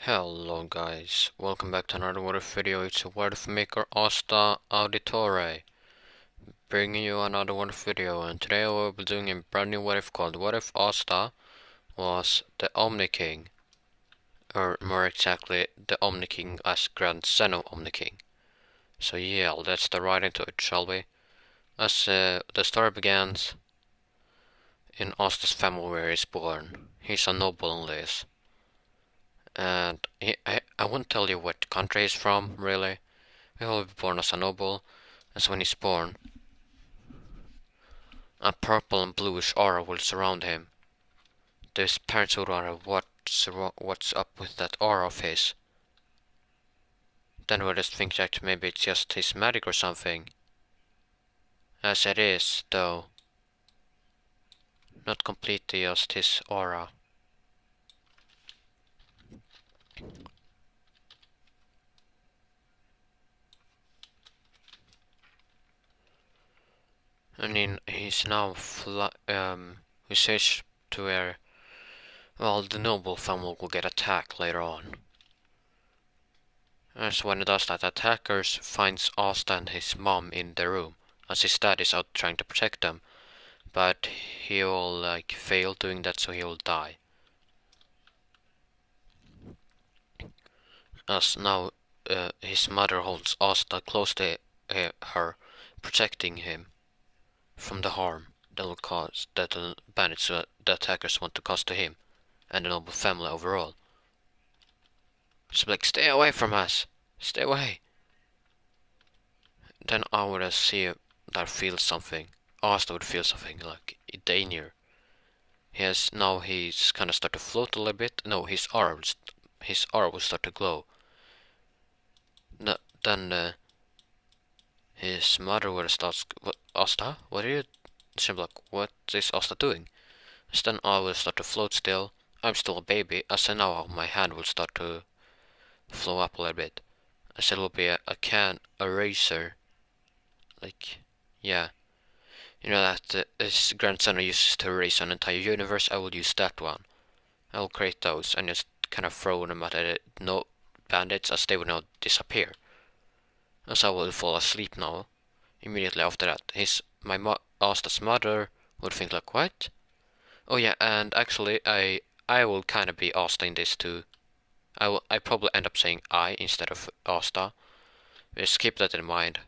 Hello guys, welcome back to another What If video. It's a What If maker Asta Auditore, bringing you another What If video, and today I will be doing a brand new What If called What If Asta was the Omni King, or more exactly, the Omni King as grandson of Omni King. So yeah, let's dive right into it, shall we? As the story begins in Asta's family where he's born. He's a noble in this. And I won't tell you what country he's from, really. He will be born as a noble, and so when he's born, a purple and bluish aura will surround him. His parents would wonder what's up with that aura of his. Then we'll just think that maybe it's just his magic or something. As it is, though, not completely just his aura. I mean, he's now he says to where, well, the noble family will get attacked later on. And so when it does that, attackers finds Asta and his mom in the room, as his dad is out trying to protect them, but he will fail doing that, so he will die. As now his mother holds Asta close to her, protecting him from the harm that will cause that the bandits, the attackers want to cause to him and the noble family overall. She's like, stay away from us, stay away. Then I would see that feels something. Asta would feel something like danger. He's kind of start to float a little bit. No, his aura will start to glow. No, then his mother would start. What, Asta? What are you? She'll be like, what is Asta doing? So then I will start to float still. I'm still a baby. As I now my hand will start to flow up a little bit. As it will be a razor. Like, yeah. You know that this grandson uses to erase an entire universe. I will use that one. I will create those and just kind of throw them at no bandits, as they will now disappear. As I will fall asleep now. Immediately after that, Asta's mother would think like, what? Oh yeah, and actually I will kind of be Asta in this too. I probably end up saying I instead of Asta. Just keep that in mind.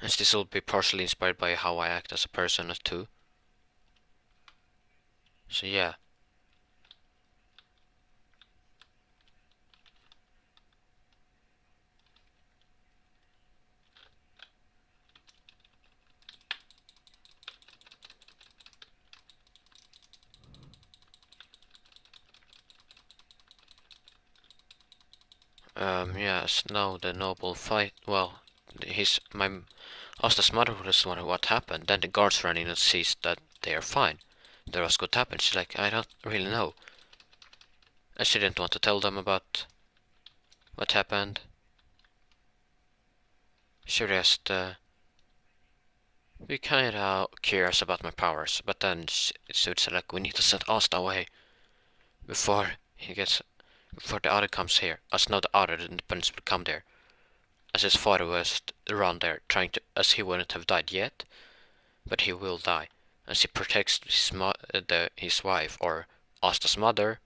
As this will be partially inspired by how I act as a person too. So yeah. Yes, now the noble fight, well, Asta's mother was wondering what happened. Then the guards run in and sees that they are fine. There was what happened. She's like, I don't really know. And she didn't want to tell them about what happened. She just, be kinda curious about my powers. But then she said, like, we need to send Asta away before the other comes here. As now the other independents will come there. As his father was around there as he wouldn't have died yet, but he will die, as he protects his wife, or Asta's mother,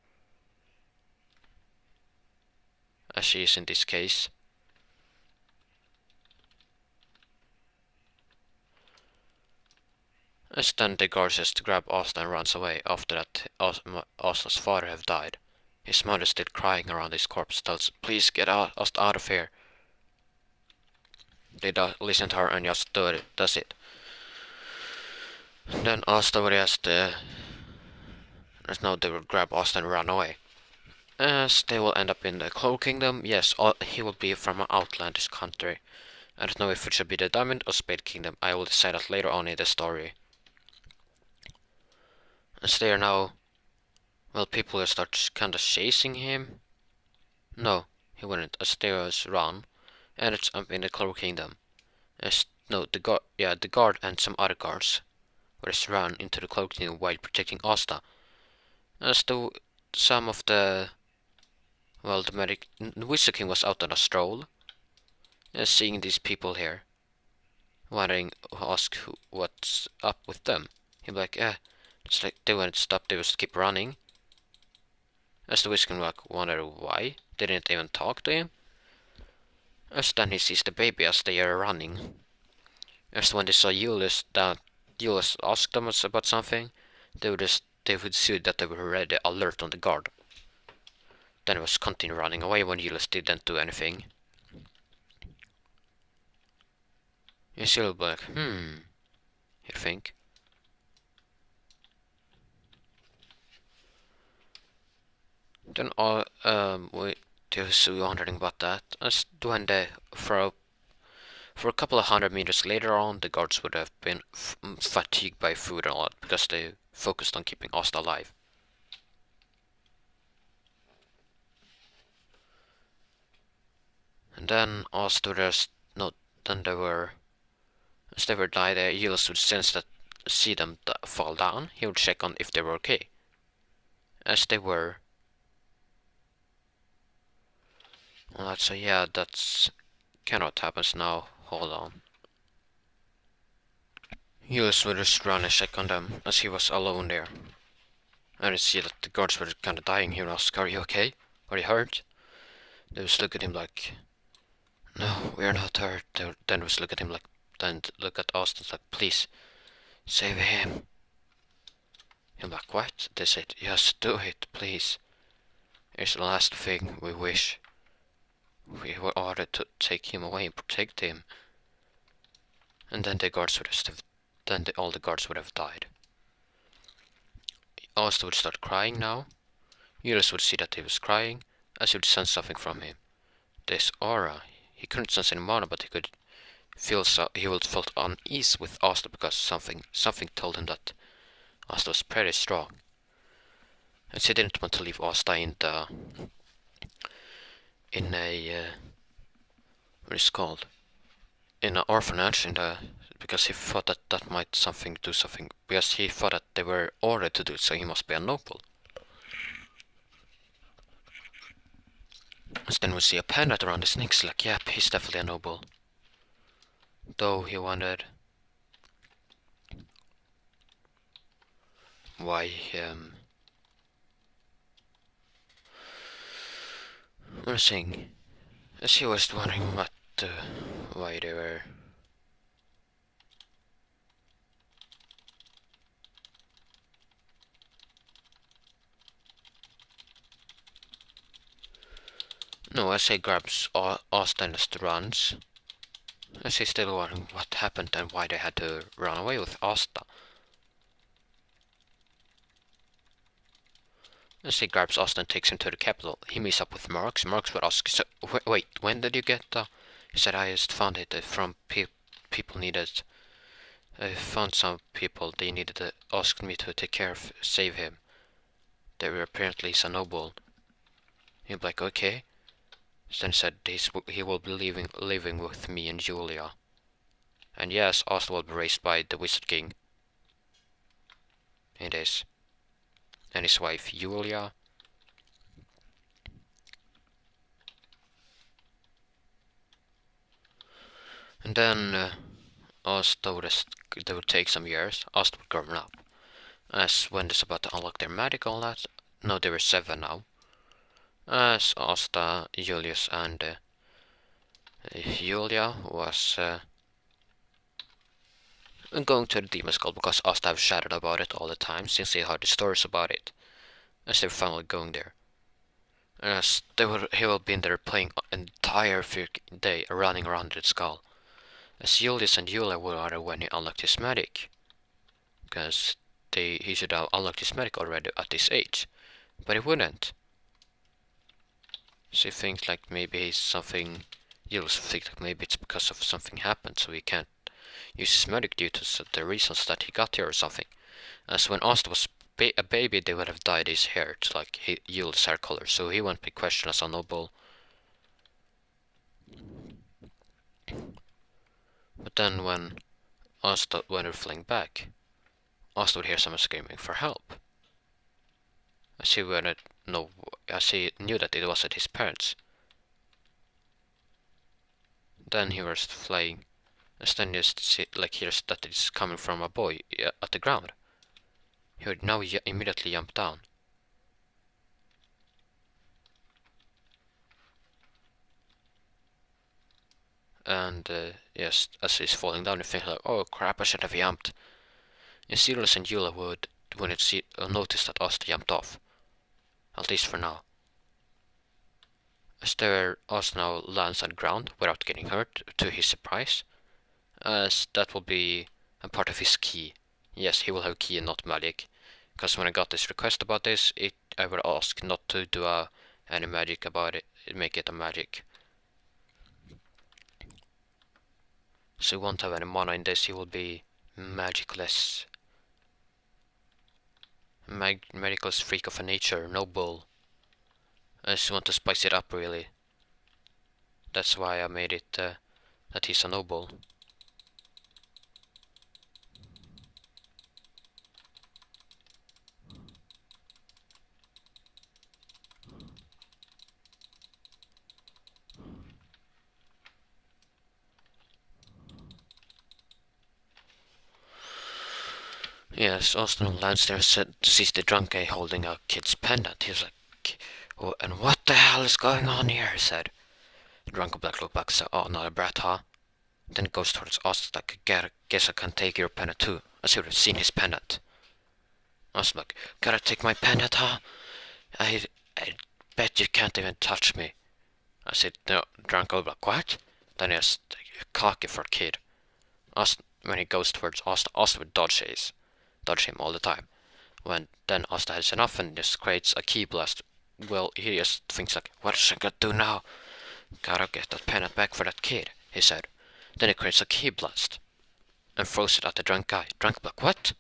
as she is in this case. As then the guard says to grab Asta and runs away. After that, Asta's father have died. His mother still crying around his corpse, tells, please get Asta out of here. They listen to her and just does it. Then Asta would just, as now they will grab Asta and run away. As they will end up in the Cloak Kingdom. Yes, he will be from an outlandish country. I don't know if it should be the Diamond or Spade Kingdom. I will decide that later on in the story. As they are now, well, people will start kind of chasing him. No, he wouldn't, as they was run. And it's up in the Cloak Kingdom. The guard and some other guards were just run into the Cloak Kingdom while protecting Asta. As some of the Wizard King was out on a stroll, seeing these people here, wondering, ask what's up with them. He'd be like, it's like they wouldn't stop, they just keep running. As the Wizard King wonder why, they didn't even talk to him. As then he sees the baby as they are running. As when they saw Julius, that Julius asked them about something, they would see that they were already alert on the guard. Then it was continue running away when Julius didn't do anything. You still be like, you think. Then we just wondering about that. As when they for a couple of 100 meters later on, the guards would have been fatigued by food a lot because they focused on keeping Asta alive. And then Asta just no, then they were as they were dying, Julius would see them fall down. He would check on if they were okay. As they were. Well, let's say, yeah, that's kind of what happens now. Hold on. Julius would just run and check on them as he was alone there. And I see that the guards were kind of dying. He would ask, "Are you okay? Are you hurt?" They would look at him like, "No, we are not hurt." Then would look at him like, then look at Austin like, "Please, save him." I'm like, "What?" They said, "Yes, do it, please. It's the last thing we wish. We were ordered to take him away and protect him." And then the guards would have, all the guards would have died. Asta would start crying now. Julius would see that he was crying, as he would sense something from him. This aura. He couldn't sense any mana, but he could feel he would felt unease with Asta because something told him that Asta was pretty strong. And he didn't want to leave Asta in a what is it called? In an orphanage because he thought that might do something because he thought that they were ordered to do it, so he must be a noble. And then we see a pendant around his neck, like, yep, he's definitely a noble. Though he wondered why what was saying, as he was wondering why they were. No, as he grabs Asta and just runs. As he's still wondering what happened and why they had to run away with Asta. As he grabs Asta and takes him to the capital, he meets up with Marx. Marx would ask, so, wait, when did you get He said, I just found it from people needed. I found some people, they needed to ask me to take care of, save him. They were apparently he's a noble. He'd be like, okay. Then said he will be living with me and Julia. And yes, Asta will be raised by the Wizard King. It is. And his wife Julia. And then Asta would take some years. Asta would grow up. As when they're about to unlock their magic, all that. No, there were 7 now. As Asta, Julius, and Julia was going to the Demon Skull because Asta have chatted about it all the time since they heard the stories about it. As they were finally going there. As he will be in there playing an entire day running around the skull. As Julius and Julia were when he unlocked his magic. Because he should have unlocked his magic already at this age. But he wouldn't. So he thinks like maybe he's something. Julius thinks like maybe it's because of something happened, so he can't use his magic due to the reasons that he got here or something. As when Asta was a baby, they would have dyed his hair to like Julius' hair color, so he won't be questioned as a noble. But then when they're flying back, Asta would hear someone screaming for help. As he wouldn't know, as he knew that it wasn't his parents. Then he was flying, and then just see, like hears that it's coming from a boy at the ground. He would now immediately jump down. And yes, as he's falling down, he thinks like, "Oh crap! I should have jumped." And Sirius and Eula wouldn't see notice that Asta jumped off, at least for now. As Asta now lands on the ground without getting hurt, to his surprise, as that will be a part of his key. Yes, he will have key and not magic. Because when I got this request about this, I would ask not to do any magic about it, make it a magic. So he won't have any mana in this, he will be magicless. Magicless freak of a nature, no bull. I just want to spice it up really. That's why I made it that he's a noble. Yes, Austin lands there and sees the drunk guy holding a kid's pendant. He's like, "Oh, and what the hell is going on here?" he said. The drunk black looked back and said, "Oh, not a brat, huh?" Then he goes towards Austin like, "Guess I can take your pendant too," as he would have seen his pendant. Austin like, "Gotta take my pendant, huh? I bet you can't even touch me." I said, "No." Drunk old black, "What?" Then he has cocky for a kid. Austin, when he goes towards Austin, Austin would dodge him all the time. When then Asta has enough and just creates a key blast. Well, he just thinks like, "What is I gonna do now? Gotta get that pendant back for that kid," he said. Then he creates a key blast and throws it at the drunk guy. Drunk like, "What?"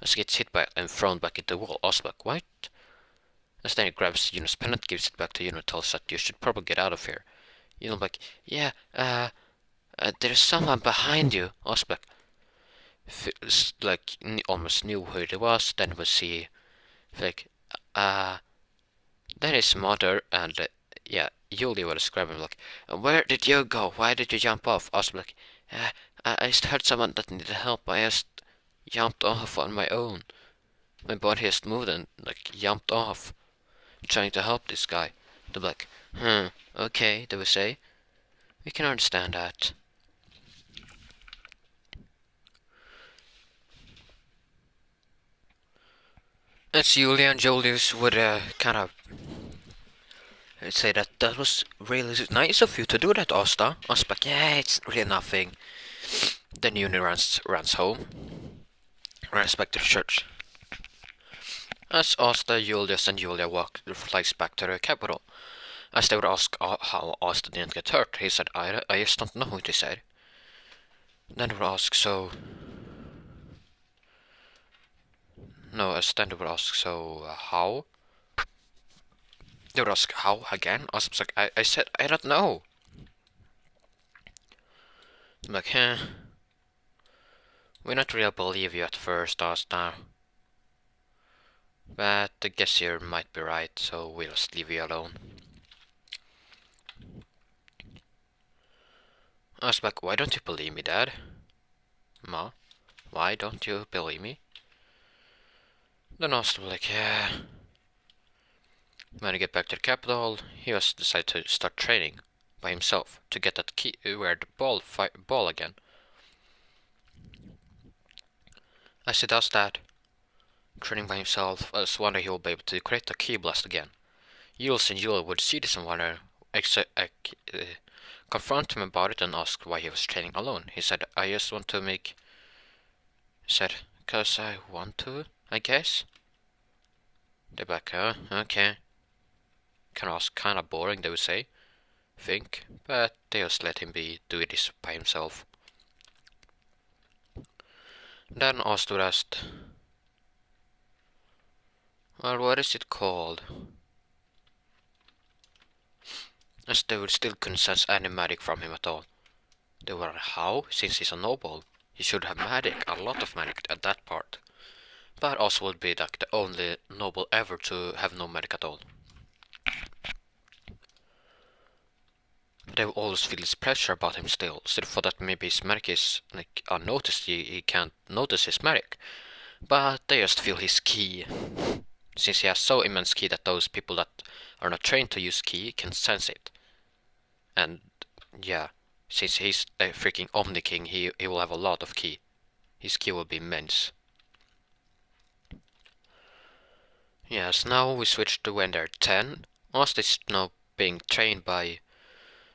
As he gets hit by it and thrown back into the wall. Asta like, "What?" As then he grabs Yuno's pendant, gives it back to Yuno, tells that you should probably get out of here. Yuno like, "Yeah, there's someone behind you." Asta like almost knew who it was. Then we see like then his mother and yeah, Julia was describing like, "Where did you go? Why did you jump off?" I was like, I just heard someone that needed help. I just jumped off on my own. My body just moved and like jumped off, trying to help this guy." They're like, okay, they would say. We can understand that. As Julia and Julius would kind of say that was really nice of you to do that, Asta. I was like, "Yeah, it's really nothing." Then Uni runs home, runs back to the church. As Asta, Julius, and Julia flies back to the capital. As they would ask how Asta didn't get hurt, he said, I just don't know," he said. Then they would ask, as then they would ask, how? They would ask, how again? I was like, I said, I don't know. I'm like, we not really believe you at first, Asta. But I guess you might be right, so we'll just leave you alone. I was like, why don't you believe me, Dad? Ma, why don't you believe me? Then Asta was like, yeah. When I get back to the capital, he was decided to start training by himself to get that key, where the ball again. As he does that, training by himself, I was wondering he will be able to create the key blast again. Jules and Julia would see this and wonder, confront him about it and ask why he was training alone. He said, "I just want to make..." He said, "'Cause I want to, I guess." They're like, okay. Kinda boring, they would say. Think, but they just let him do this by himself. Then Asta asked, "Well, what is it called?" As they would still couldn't sense any magic from him at all. They were like, how? Since he's a noble, he should have magic, a lot of magic at that part. But also would be like the only noble ever to have no medic at all. They will always feel this pressure about him still, so for that maybe his medic is like unnoticed, he can't notice his medic. But they just feel his ki. Since he has so immense ki that those people that are not trained to use ki can sense it. And yeah, since he's the freaking Omni King, he will have a lot of ki. His ki will be immense. Yes, now we switch to when they're 10. Asta is now being trained by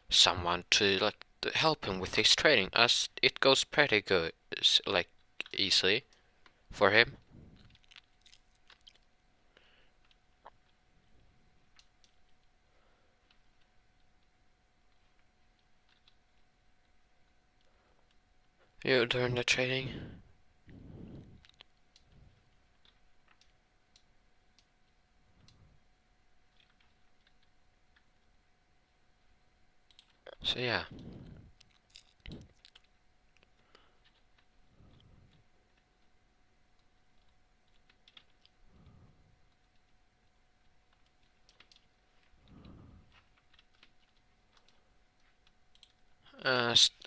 someone to like help him with his training, as it goes pretty good, like easily for him. You during the training? So yeah.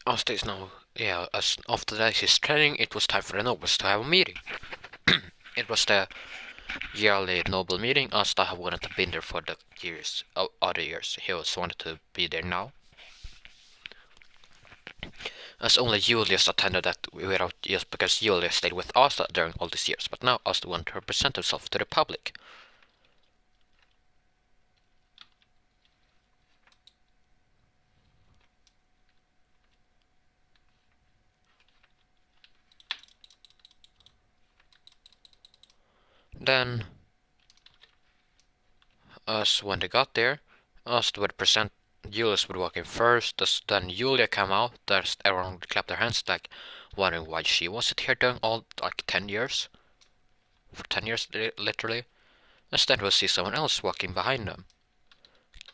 Asta is now, yeah, as after that his training, it was time for the nobles to have a meeting. It was the yearly noble meeting. Asta have wanted to be there for the years, other years. He also wanted to be there now. As only Julius attended that without, just because Julius stayed with Asta during all these years, but now Asta wanted to present himself to the public. Then, as when they got there, Asta would present, Julius would walk in first, then Julia came out, everyone would clap their hands, like, wondering why she wasn't here during all, like, 10 years. For 10 years, literally. And then we'll see someone else walking behind them.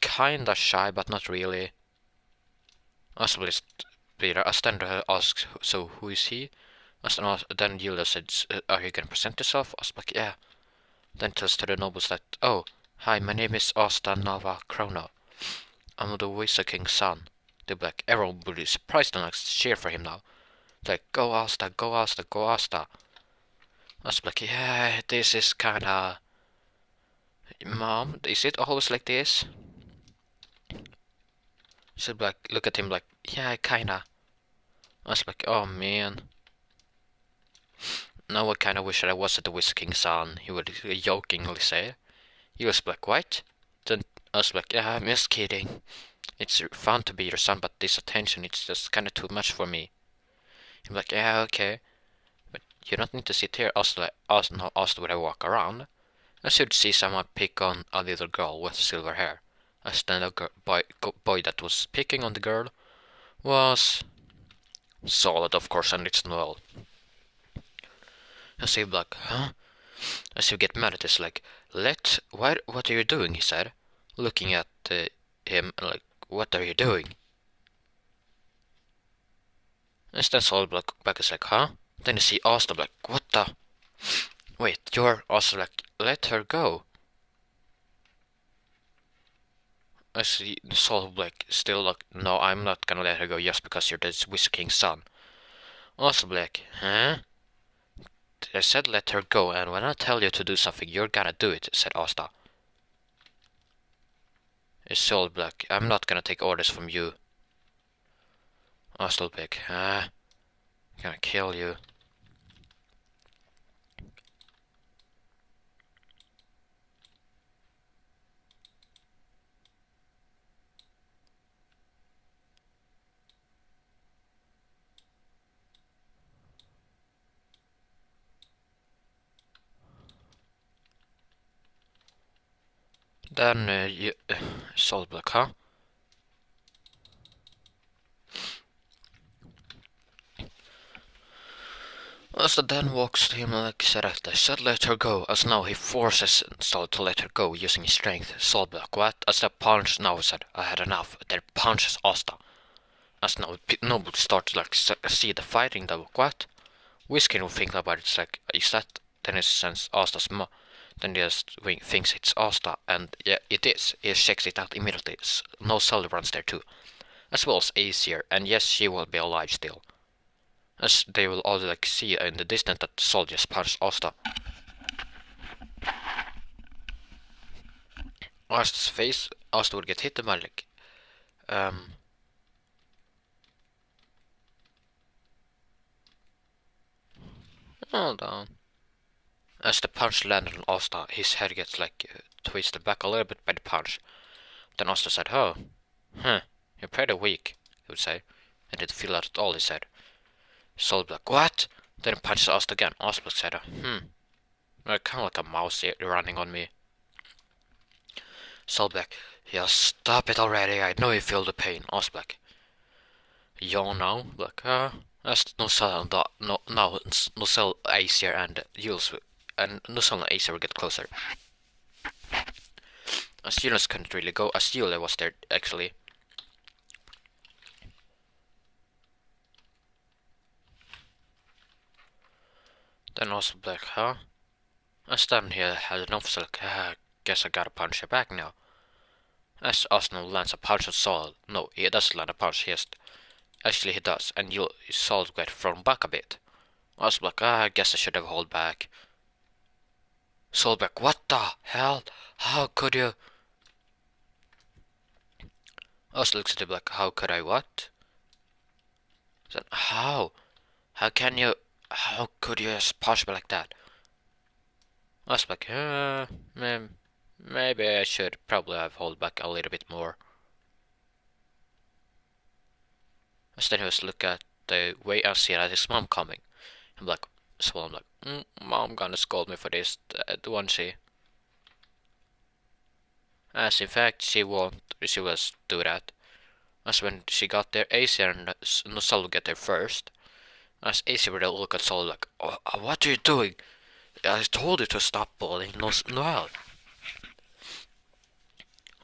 Kinda shy, but not really. Asta will just be there. Asta asks, so who is he? Then Julia said, are you gonna present yourself? Asta like, yeah. Then tells to the nobles that, oh, hi, my name is Asta Nava Krona. I'm the Wizard King's son. They'll be like, everyone will be surprised and like cheer for him now. They're like, go Asta, go Asta, go Asta. Asta like, yeah, this is kinda... Mom, is it always like this? She'll be like, look at him like, yeah, kinda. Asta like, oh man. Now I kinda wish that I wasn't the Wizard King's son, he would jokingly say. He was like, what? Then I was like, yeah, I'm just kidding. It's fun to be your son, but this attention, it's just kinda too much for me. He'd be like, yeah, okay. But you don't need to sit here. Asta would I walk around. I should see someone pick on a little girl with silver hair. As then the boy that was picking on the girl was solid, of course, and it's Noel. And so he'd be like, huh? As you get mad at this, like, what are you doing? He said, looking at him, like, what are you doing? And then Saul back is like, huh? Then you see Asta like, what the? Wait, you're also like, let her go. I see Saul like, still like, no, I'm not gonna let her go just because you're the Wizard King's son. Also like, huh? I said let her go, and when I tell you to do something, you're gonna do it, said Asta. It's Saul like, I'm not gonna take orders from you. Asta like, I'm gonna kill you. Then Saul like, huh? Asta then walks to him like said, I said let her go, as now he forces Saul to let her go using his strength. Saul like, what? As the punch now said, I had enough. Then punches Asta. As now nobles start to like see the fighting, that what? Whiskey will think about it, it's like, is that then he sends Asta's mom. Then he just thinks it's Asta, and yeah, it is. He checks it out immediately. No Sully runs there too, as well as Ace here, and yes, she will be alive still. As they will all like see in the distance that Sol just punched Asta. Asta's face, Asta would get hit by like, hold on. As the punch landed on Asta, his head gets like twisted back a little bit by the punch. Then Asta said, "Oh, you're pretty weak," he would say. I didn't feel that at all, he said. Sol would be like, "What?" Then he punches Asta again. Asta said, Kind of like a mouse running on me. Sol would be like, "Yeah, stop it already. I know you feel the pain." Asta would be like, "You now?" Like, that's no cell, no cell Ace here, and Jules, and no cell and Ace will get closer. As Jules couldn't really go, as Jules was there actually. Then also like, huh? I stand here, had an officer like, guess I gotta punch you back now. As Arsenal lands a punch on Saul. No, he doesn't land a punch, actually he does, and Saul get thrown back a bit. Arsenal like, I guess I should have held back. Saul back, what the hell? How could you? Arsenal looks at him like, how could I what? Then, how? How can you? How could you just punch me like that? I was like, maybe I should probably have held back a little bit more. Then he was look at the way I see that his mom coming. I'm like, so I'm like, mom gonna scold me for this, won't she? As in fact, she won't. She will do that. As when she got there, AC and Nosal will get there first. As AC would look at Sol like, oh, what are you doing? I told you to stop bullying Noel.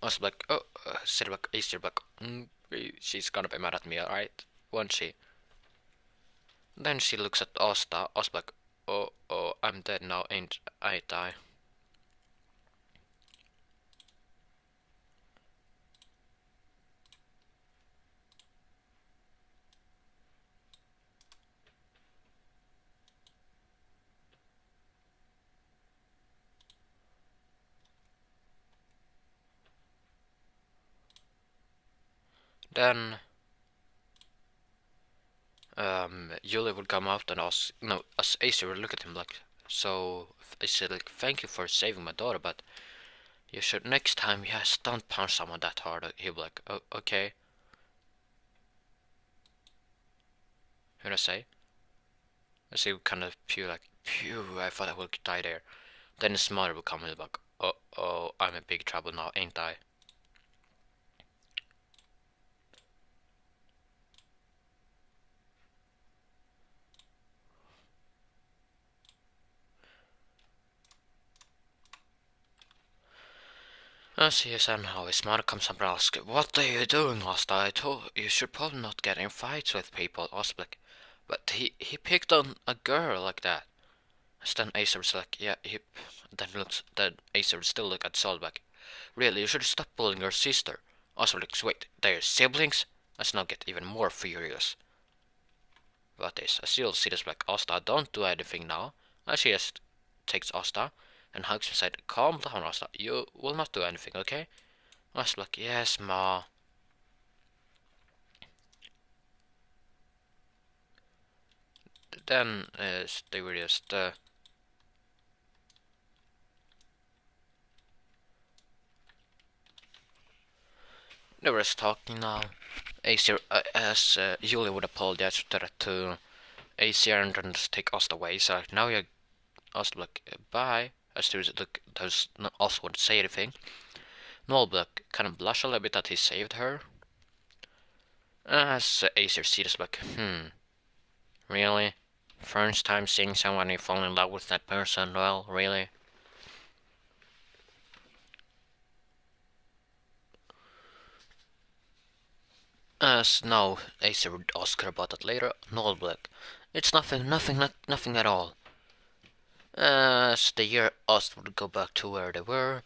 I was like, oh, said like Easter, like, she's gonna be mad at me, alright? Won't she? Then she looks at Asta. I was like, oh, I'm dead now, ain't I? Then, Julie would come out and ask, no, as Acer would look at him like, so, I said like, thank you for saving my daughter, but you should next time, yes, don't punch someone that hard. He'll be like, oh, okay. What did I say? As he would kind of pew like, phew, I thought I would die there. Then his mother would come and be like, oh, I'm in big trouble now, ain't I? As he is somehow, his mother comes up and asks, what are you doing, Asta? I told you should probably not get in fights with people, Osblick. But he picked on a girl like that. And then Acer's like, yeah, then Acer would still look at Solbeck. Really, you should stop bullying your sister. Osblick, wait, they're siblings? Let's now get even more furious. But this, as you'll see this like, Asta, don't do anything now. As she just takes Asta and hugs him and said, calm down, Asta, you will not do anything, okay? I was like, yes, ma. Then they were just they were just talking now. Acer, as Julie would apologize to Acer and then just take Asta away. So now you Asta like bye. As there's not also wouldn't say anything. Noel Black kind of blush a little bit that he saved her. As Acer sees like, really? First time seeing someone you fall in love with that person, well, really? As now, Acer would ask her about that later. Noel Black, it's nothing at all. As the year Asta would go back to where they were,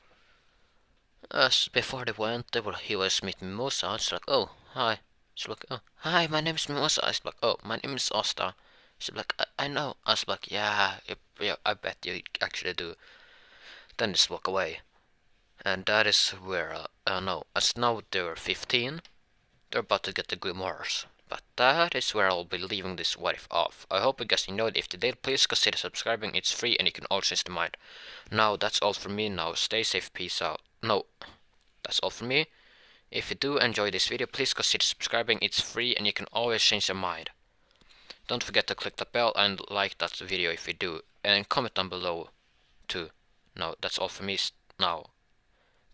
as before they went, he was meeting Mimosa. It's like, oh, hi. She's like, oh, hi, my name is Mimosa. I was like, oh, my name is Asta. She's like, I know. I was like, yeah, yeah, I bet you actually do. Then just walk away. And that is where, no, as now they're 15, they're about to get the Grimoires. But that is where I'll be leaving this what if off. I hope you guys enjoyed. If you did, please consider subscribing. It's free and you can all change the mind. Now, that's all from me now. Stay safe, peace out. No, that's all from me. If you do enjoy this video, please consider subscribing. It's free and you can always change your mind. Don't forget to click the bell and like that video if you do. And comment down below too. No, that's all from me now.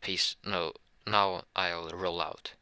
Peace. No, now I'll roll out.